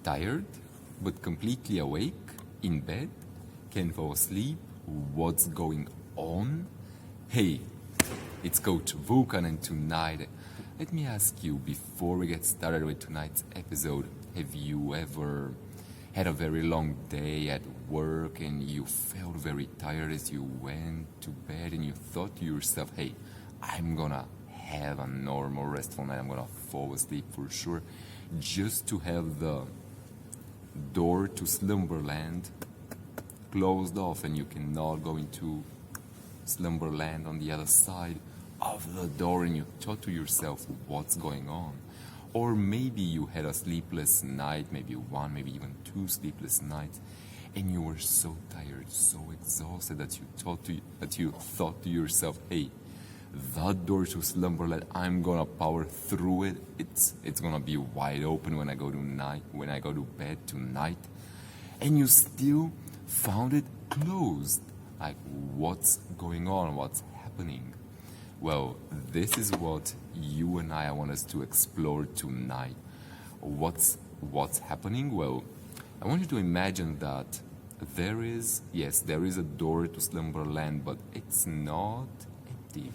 Tired, but completely awake, in bed, can't fall asleep, what's going on? Hey, it's Coach Vulcan, and tonight, let me ask you, before we get started with tonight's episode, have you ever had a very long day at work and you felt very tired as you went to bed and you thought to yourself, hey, I'm gonna have a normal restful night, I'm gonna fall asleep for sure, just to have the door to slumberland closed off and you cannot go into slumberland on the other side of the door, and you thought to yourself, what's going on? Or maybe you had a sleepless night, maybe one, maybe even two sleepless nights, and you were so tired, so exhausted that you thought to yourself, hey, that door to slumberland, I'm gonna power through it. It's gonna be wide open when I go to bed tonight. And you still found it closed. Like, what's going on? What's happening? Well, this is what you and I want us to explore tonight. What's happening? Well, I want you to imagine that there is a door to slumberland, but it's not empty.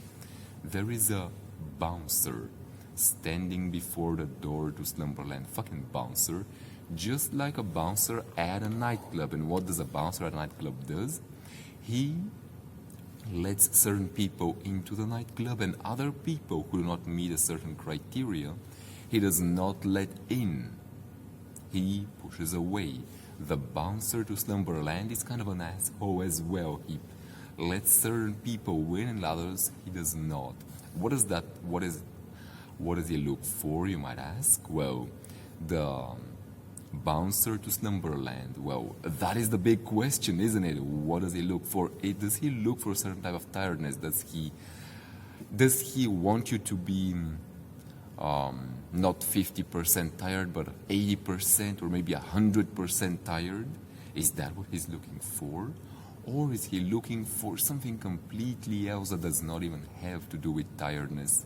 There is a bouncer standing before the door to slumberland. Fucking bouncer. Just like a bouncer at a nightclub. And what does a bouncer at a nightclub does? He lets certain people into the nightclub, and other people who do not meet a certain criteria, he does not let in. He pushes away. The bouncer to slumberland is kind of an asshole as well. He lets certain people win and others he does not. What does he look for, you might ask? Well, the bouncer to slumberland, well, that is the big question, isn't it? What does he look for? Does he look for a certain type of tiredness? Does he want you to be not 50% tired, but 80% or maybe 100% tired? Is that what he's looking for? Or is he looking for something completely else that does not even have to do with tiredness,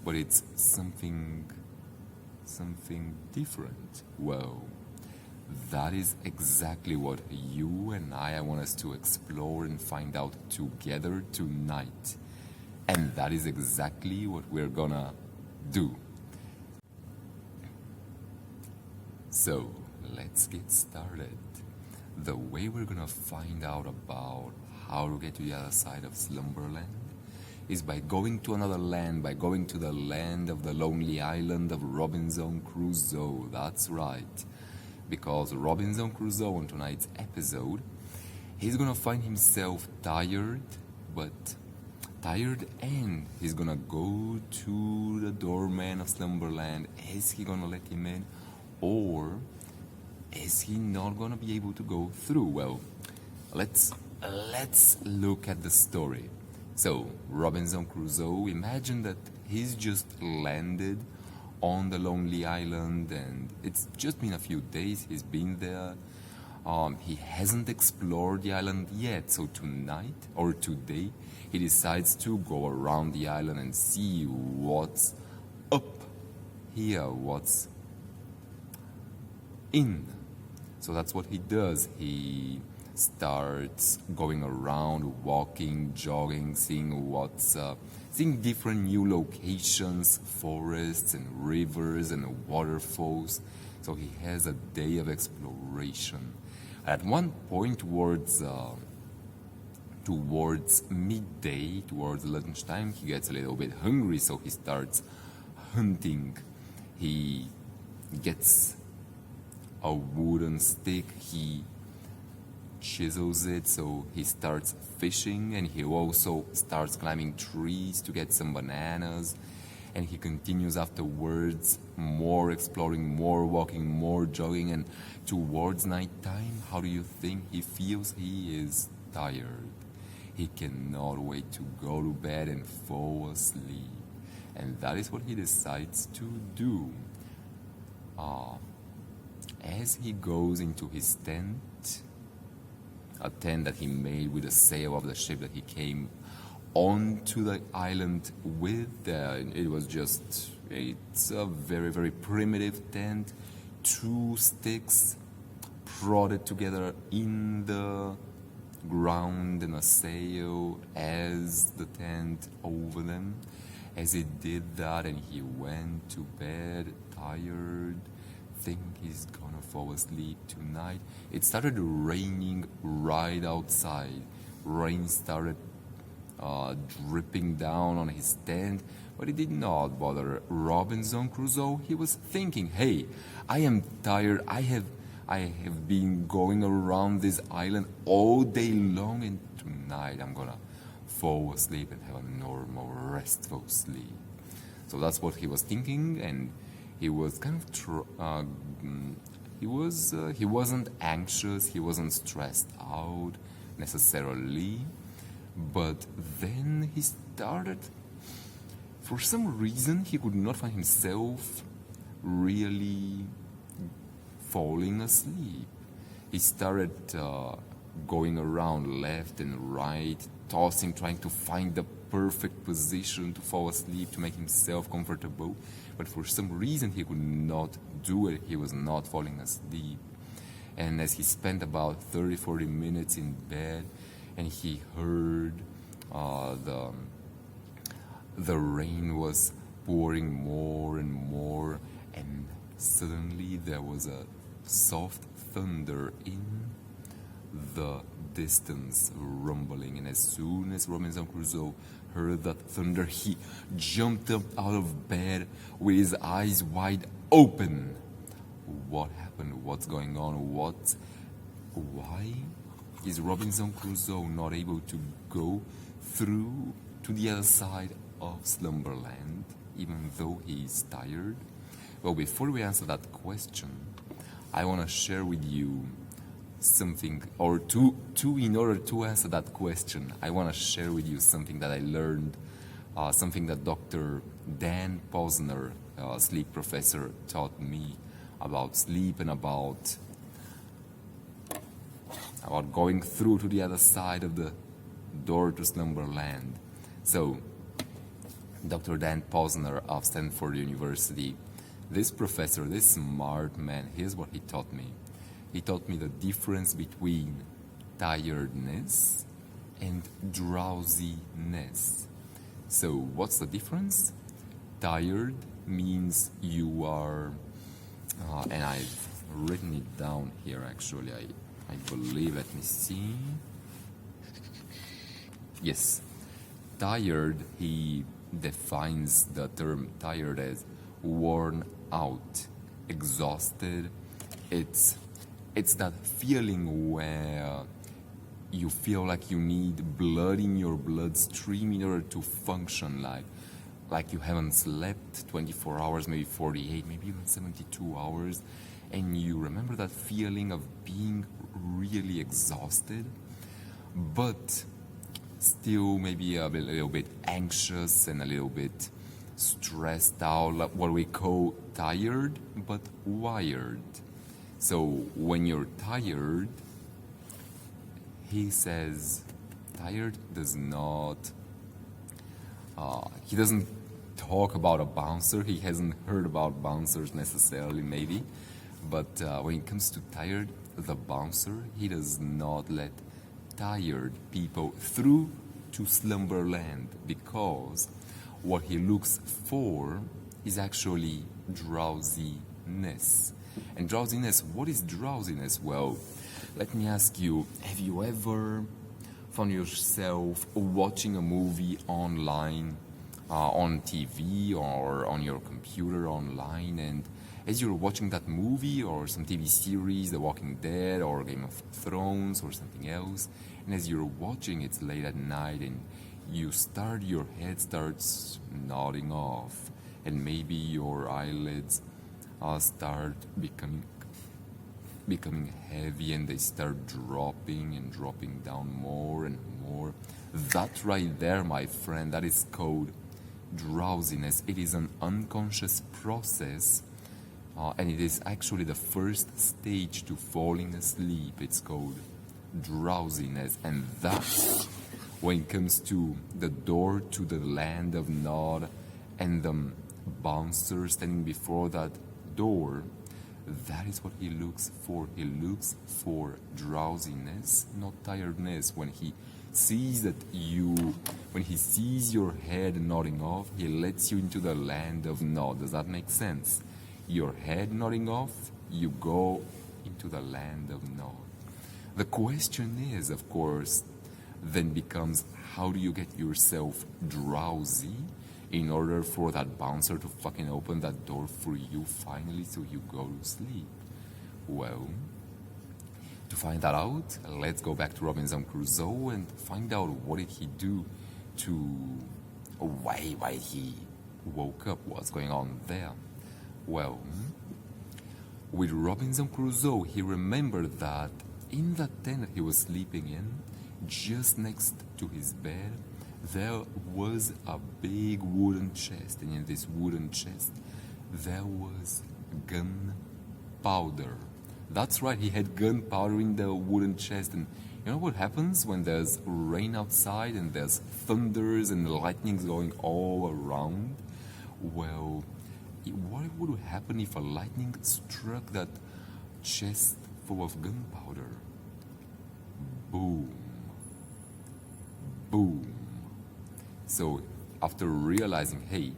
but it's something different? Well, that is exactly what you and I want us to explore and find out together tonight. And that is exactly what we're gonna do. So, let's get started. The way we're gonna find out about how to get to the other side of slumberland is by going to another land, by going to the land of the lonely island of Robinson Crusoe. That's right. Because Robinson Crusoe, on tonight's episode, he's gonna find himself tired, and he's gonna go to the doorman of slumberland. Is he gonna let him in, or is he not gonna be able to go through? Well, let's look at the story. So, Robinson Crusoe, imagine that he's just landed on the lonely island, and it's just been a few days he's been there. He hasn't explored the island yet, so tonight or today he decides to go around the island and see what's up here, what's in. So that's what he does. He starts going around, walking, jogging, seeing different new locations, forests and rivers and waterfalls. So he has a day of exploration. At one point towards midday, towards lunchtime, he gets a little bit hungry, so he starts hunting. He gets a wooden stick, he chisels it, so he starts fishing, and he also starts climbing trees to get some bananas, and he continues afterwards, more exploring, more walking, more jogging, and towards nighttime, how do you think he feels? He is tired. He cannot wait to go to bed and fall asleep, and that is what he decides to do. As he goes into his tent, a tent that he made with the sail of the ship that he came onto the island with them. It's a very, very primitive tent. 2 sticks prodded together in the ground and a sail as the tent over them. As he did that and he went to bed tired, think he's gonna fall asleep tonight. It started raining right outside. Rain started dripping down on his tent, but it did not bother Robinson Crusoe. He was thinking, hey, I am tired. I have been going around this island all day long, and tonight I'm gonna fall asleep and have a normal, restful sleep. So that's what he was thinking, and he was kind of he wasn't anxious, he wasn't stressed out necessarily, but then he started, for some reason he could not find himself really falling asleep. He started going around left and right, tossing, trying to find the perfect position to fall asleep, to make himself comfortable. But for some reason he could not do it. He was not falling asleep. And as he spent about 30-40 minutes in bed, and he heard the rain was pouring more and more, and suddenly there was a soft thunder in the distance rumbling. And as soon as Robinson Crusoe heard that thunder, he jumped up out of bed with his eyes wide open. What happened? What's going on? Why is Robinson Crusoe not able to go through to the other side of Slumberland, even though he is tired? Well, before we answer that question, I want to share with you something, or in order to answer that question, I want to share with you something that I learned, something that Dr. Dan Posner, sleep professor, taught me about sleep and about going through to the other side of the door to Slumberland. So, Dr. Dan Posner of Stanford University, this professor, this smart man, here's what he taught me. He taught me the difference between tiredness and drowsiness. So what's the difference? Tired means you are, and I've written it down here actually, I believe, let me see. Yes, tired, he defines the term tired as worn out, exhausted. It's that feeling where you feel like you need blood in your bloodstream in order to function, like you haven't slept 24 hours, maybe 48, maybe even 72 hours, and you remember that feeling of being really exhausted, but still maybe a little bit anxious and a little bit stressed out, like what we call tired but wired. So when you're tired, he says, tired does not, he doesn't talk about a bouncer. He hasn't heard about bouncers necessarily, maybe. But when it comes to tired, the bouncer, he does not let tired people through to Slumberland, because what he looks for is actually drowsiness. And drowsiness, what is drowsiness? Well, let me ask you, have you ever found yourself watching a movie online, on TV or on your computer online, and as you're watching that movie or some TV series, The Walking Dead or Game of Thrones or something else, and as you're watching, it's late at night and your head starts nodding off, and maybe your eyelids start becoming heavy, and they start dropping down more and more. That right there, my friend, that is called drowsiness. It is an unconscious process, and it is actually the first stage to falling asleep. It's called drowsiness, and that's when it comes to the door to the land of Nod and the bouncer standing before that door, that is what he looks for. He looks for drowsiness, not tiredness. When he sees your head nodding off, he lets you into the land of Nod. Does that make sense? Your head nodding off, you go into the land of Nod. The question is, of course, then becomes, how do you get yourself drowsy in order for that bouncer to fucking open that door for you finally so you go to sleep? Well, to find that out, let's go back to Robinson Crusoe and find out what did he do to... why he woke up, what's going on there. Well, with Robinson Crusoe, he remembered that in the tent that he was sleeping in, just next to his bed, there was a big wooden chest, and in this wooden chest, there was gunpowder. That's right, he had gunpowder in the wooden chest, and you know what happens when there's rain outside and there's thunders and lightnings going all around? Well, what would happen if a lightning struck that chest full of gunpowder? Boom. Boom. So after realizing, hey,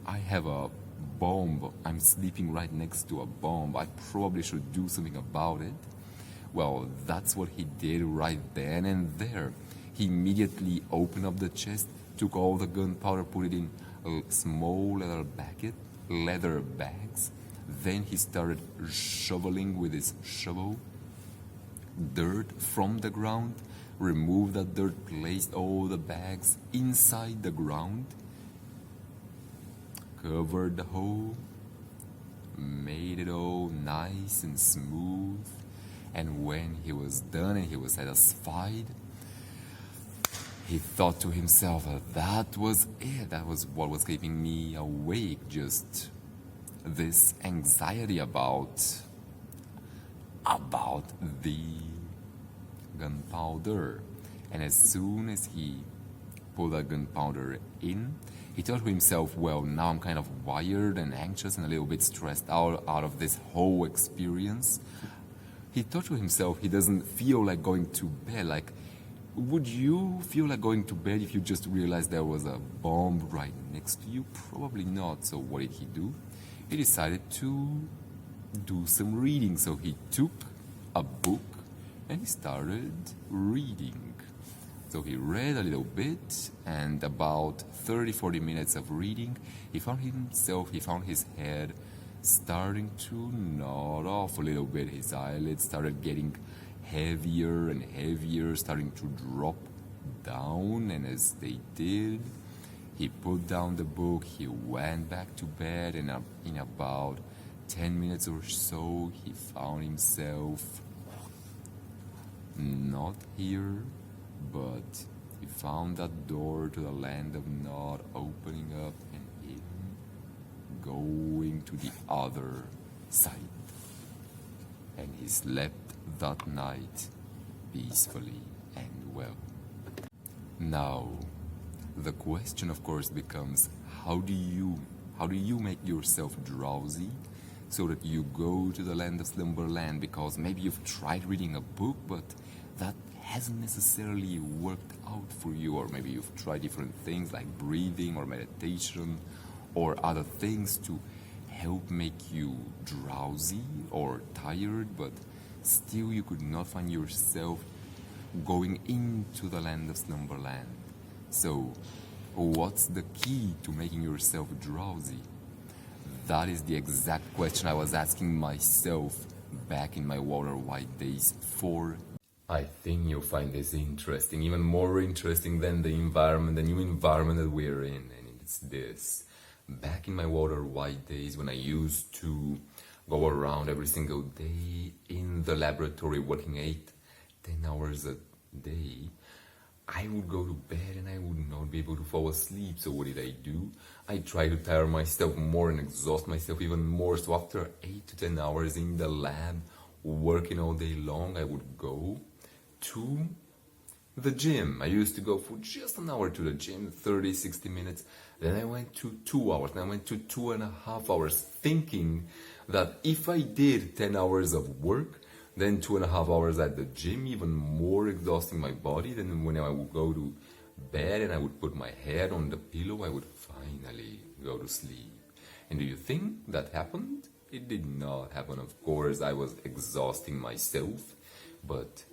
I have a bomb, I'm sleeping right next to a bomb, I probably should do something about it. Well, that's what he did right then and there. He immediately opened up the chest, took all the gunpowder, put it in small leather bags. Then he started shoveling with his shovel dirt from the ground, removed that dirt, placed all the bags inside the ground, covered the hole, made it all nice and smooth, and when he was done and he was satisfied, he thought to himself, that was it, that was what was keeping me awake, just this anxiety about the gunpowder. And as soon as he pulled that gunpowder in, he thought to himself, well, now I'm kind of wired and anxious and a little bit stressed out of this whole experience. He thought to himself, he doesn't feel like going to bed. Like, would you feel like going to bed if you just realized there was a bomb right next to you? Probably not. So what did he do? He decided to do some reading. So he took a book and he started reading. So he read a little bit, and about 30-40 minutes of reading, he found his head starting to nod off a little bit. His eyelids started getting heavier and heavier, starting to drop down, and as they did, he put down the book, he went back to bed, and in about 10 minutes or so, he found himself not here, but he found that door to the land of Nod opening up and him going to the other side. And he slept that night peacefully and well. Now, the question of course becomes, how do you make yourself drowsy so that you go to the land of Slumberland? Because maybe you've tried reading a book, but that hasn't necessarily worked out for you, or maybe you've tried different things like breathing or meditation or other things to help make you drowsy or tired, but still you could not find yourself going into the land of Slumberland. So, what's the key to making yourself drowsy? That is the exact question I was asking myself back in my Water White days. I think you'll find this interesting, even more interesting than the new environment that we're in, and it's this. Back in my Water White days, when I used to go around every single day in the laboratory working 8-10 hours a day, I would go to bed and I would not be able to fall asleep. So what did I do? I tried to tire myself more and exhaust myself even more. So after 8 to 10 hours in the lab, working all day long, I would go to The gym. I used to go for just an hour to the gym, 30, 60 minutes. Then I went to 2 hours. Then I went to 2.5 hours, thinking that if I did 10 hours of work, then 2.5 hours at the gym, even more exhausting my body. Then when I would go to bed and I would put my head on the pillow, I would finally go to sleep. And do you think that happened? It did not happen, of course. I was exhausting myself, but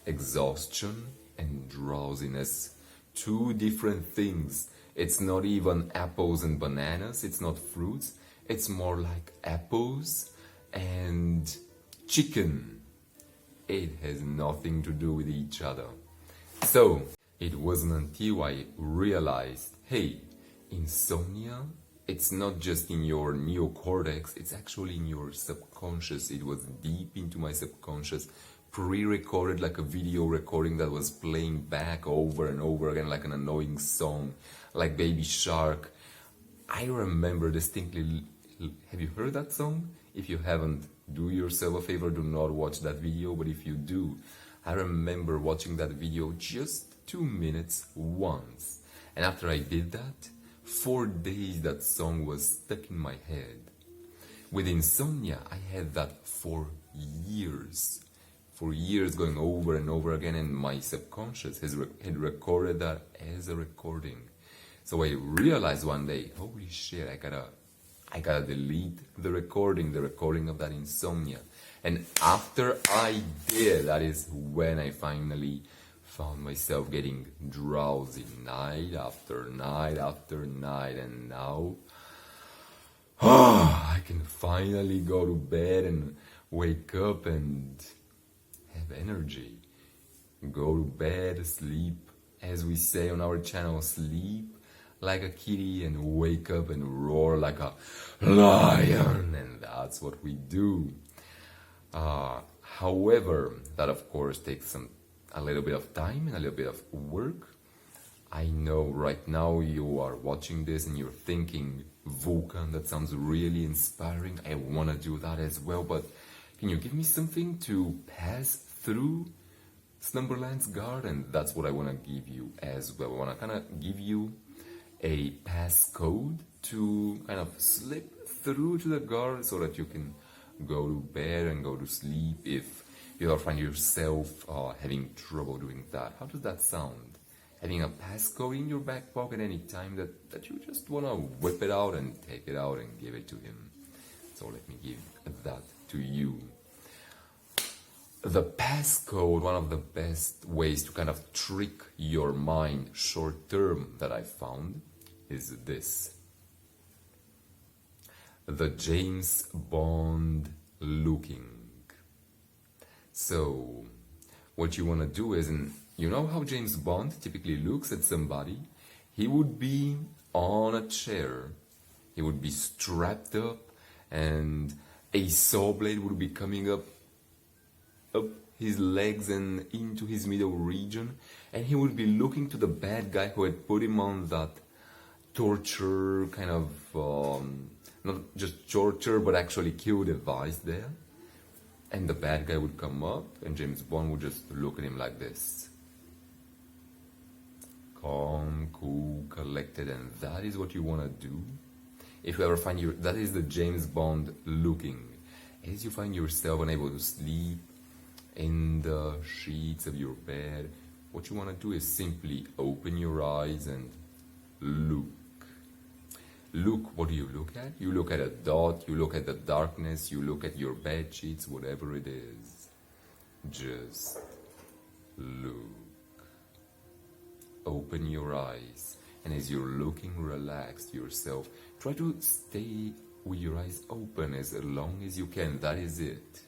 exhaustion and drowsiness, two different things. It's not even apples and bananas, it's not fruits, it's more like apples and chicken. It has nothing to do with each other. So, it wasn't until I realized, hey, insomnia, it's not just in your neocortex, it's actually in your subconscious. It was deep into my subconscious, pre-recorded like a video recording that was playing back over and over again like an annoying song, like Baby Shark. I remember distinctly. Have you heard that song? If you haven't, do yourself a favor, do not watch that video, but if you do, I remember watching that video just 2 minutes once. And after I did that, 4 days that song was stuck in my head. With insomnia, I had that for years. For years going over and over again, and my subconscious had recorded that as a recording. So I realized one day, holy shit, I gotta delete the recording of that insomnia. And after I did, that is when I finally found myself getting drowsy night after night after night, and now I can finally go to bed and wake up and have energy. Go to bed, sleep, as we say on our channel, sleep like a kitty and wake up and roar like a lion, and that's what we do. However, that of course takes a little bit of time and a little bit of work. I know right now you are watching this and you're thinking, Vulcan, that sounds really inspiring. I want to do that as well, but can you give me something to pass through Slumberland's guard? And that's what I want to give you as well. I want to kind of give you a passcode to kind of slip through to the guard so that you can go to bed and go to sleep if you ever find yourself having trouble doing that. How does that sound? Having a passcode in your back pocket any time that you just want to whip it out and take it out and give it to him. So let me give that to you. The passcode, one of the best ways to kind of trick your mind short term that I found, is this. The James Bond looking. So, what you want to do is, and you know how James Bond typically looks at somebody? He would be on a chair, he would be strapped up, and a saw blade would be coming up his legs and into his middle region, and he would be looking to the bad guy who had put him on that torture kind of, not just torture but actually kill device there. And the bad guy would come up and James Bond would just look at him like this. Calm, cool, collected, and that is what you want to do. If you ever find that is the James Bond looking. As you find yourself unable to sleep in the sheets of your bed, what you want to do is simply open your eyes and look. Look, what do you look at? You look at a dot, you look at the darkness, you look at your bed sheets, whatever it is. Just look. Open your eyes, and as you're looking, relax yourself. Try to stay with your eyes open as long as you can. That is it.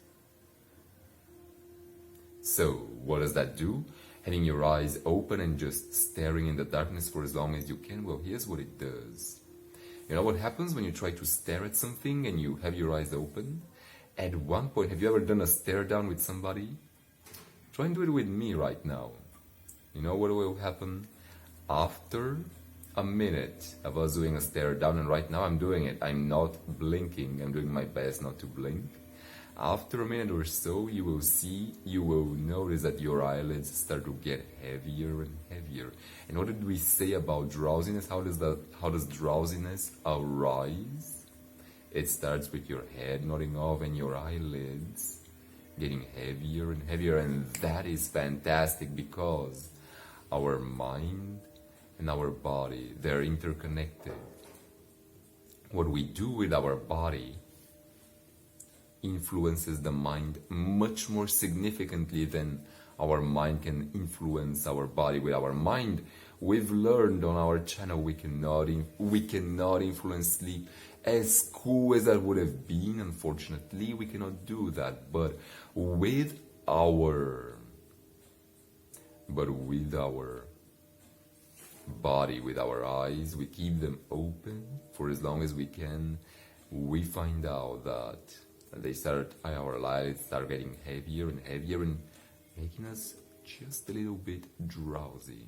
So, what does that do? Having your eyes open and just staring in the darkness for as long as you can? Well, here's what it does. You know what happens when you try to stare at something and you have your eyes open? At one point, have you ever done a stare down with somebody? Try and do it with me right now. You know what will happen? After a minute of us doing a stare down, and right now I'm doing it. I'm not blinking. I'm doing my best not to blink. After a minute or so, you will notice that your eyelids start to get heavier and heavier. And what did we say about drowsiness? How does drowsiness arise? It starts with your head nodding off and your eyelids getting heavier and heavier, and that is fantastic because our mind and our body, they're interconnected. What we do with our body influences the mind much more significantly than our mind can influence our body. With our mind, we've learned on our channel we cannot influence sleep. As cool as that would have been, unfortunately, we cannot do that. But with our body, with our eyes, we keep them open for as long as we can. We find out that our eyelids start getting heavier and heavier and making us just a little bit drowsy.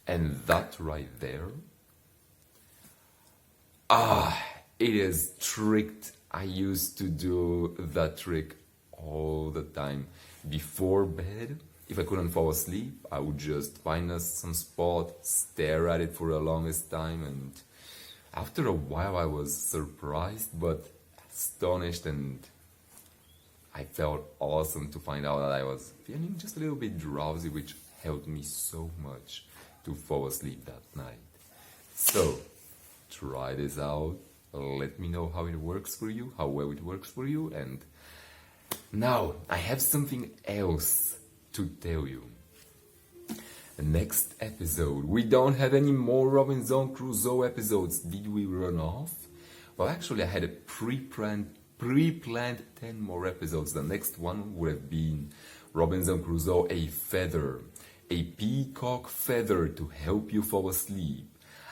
And that right there, it is tricked. I used to do that trick all the time. Before bed, if I couldn't fall asleep, I would just find some spot, stare at it for the longest time, and after a while I was surprised but astonished, and I felt awesome to find out that I was feeling just a little bit drowsy, which helped me so much to fall asleep that night. So, try this out. Let me know how it works for you, how well it works for you. And now I have something else to tell you. The next episode, we don't have any more Robinson Crusoe episodes. Did we run off? Well, actually, I had a pre-planned 10 more episodes. The next one would have been Robinson Crusoe, a peacock feather to help you fall asleep.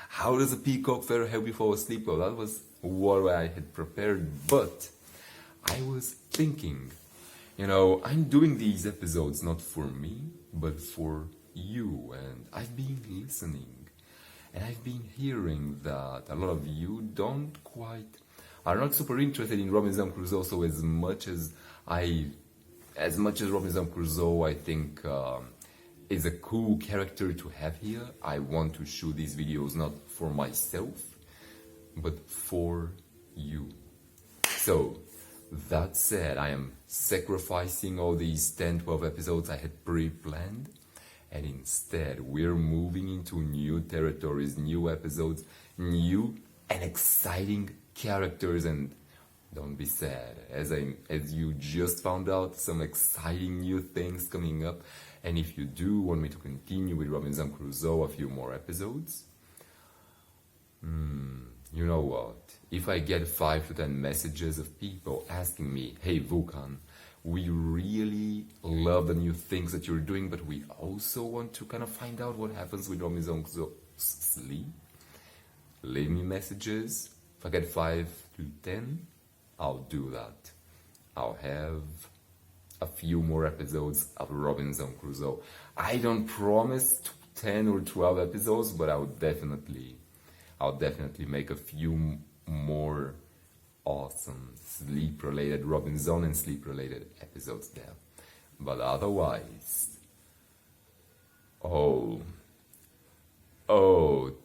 How does a peacock feather help you fall asleep? Well, that was what I had prepared, but I was thinking, I'm doing these episodes not for me, but for you, and I've been listening, and I've been hearing that a lot of you are not super interested in Robinson Crusoe, so as much as Robinson Crusoe, I think, is a cool character to have here, I want to shoot these videos not for myself, but for you. So, that said, I am sacrificing all these 10-12 episodes I had pre-planned, and instead we're moving into new territories, new episodes, new and exciting characters. And don't be sad, as you just found out some exciting new things coming up. And if you do want me to continue with Robinson Crusoe a few more episodes, you know what? If I get 5 to 10 messages of people asking me, hey Vulcan, we really love the new things that you're doing, but we also want to kind of find out what happens with Robinson Crusoe's sleep, leave me messages. If I get 5 to 10, I'll do that. I'll have a few more episodes of Robinson Crusoe. I don't promise 10 or 12 episodes, but I'll definitely make a few more awesome sleep-related Robinson and sleep-related episodes there. But otherwise,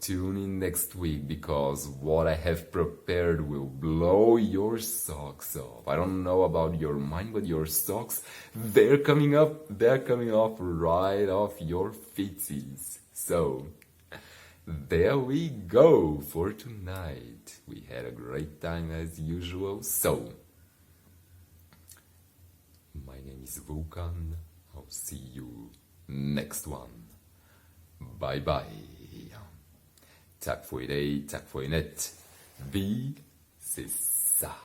tune in next week, because what I have prepared will blow your socks off. I don't know about your mind, but your socks, they're coming off right off your feetsies. So, there we go for tonight. We had a great time as usual. So, my name is Vulcan. I'll see you next one. Bye bye. Tack för idag, tack för i natt. Vi ses.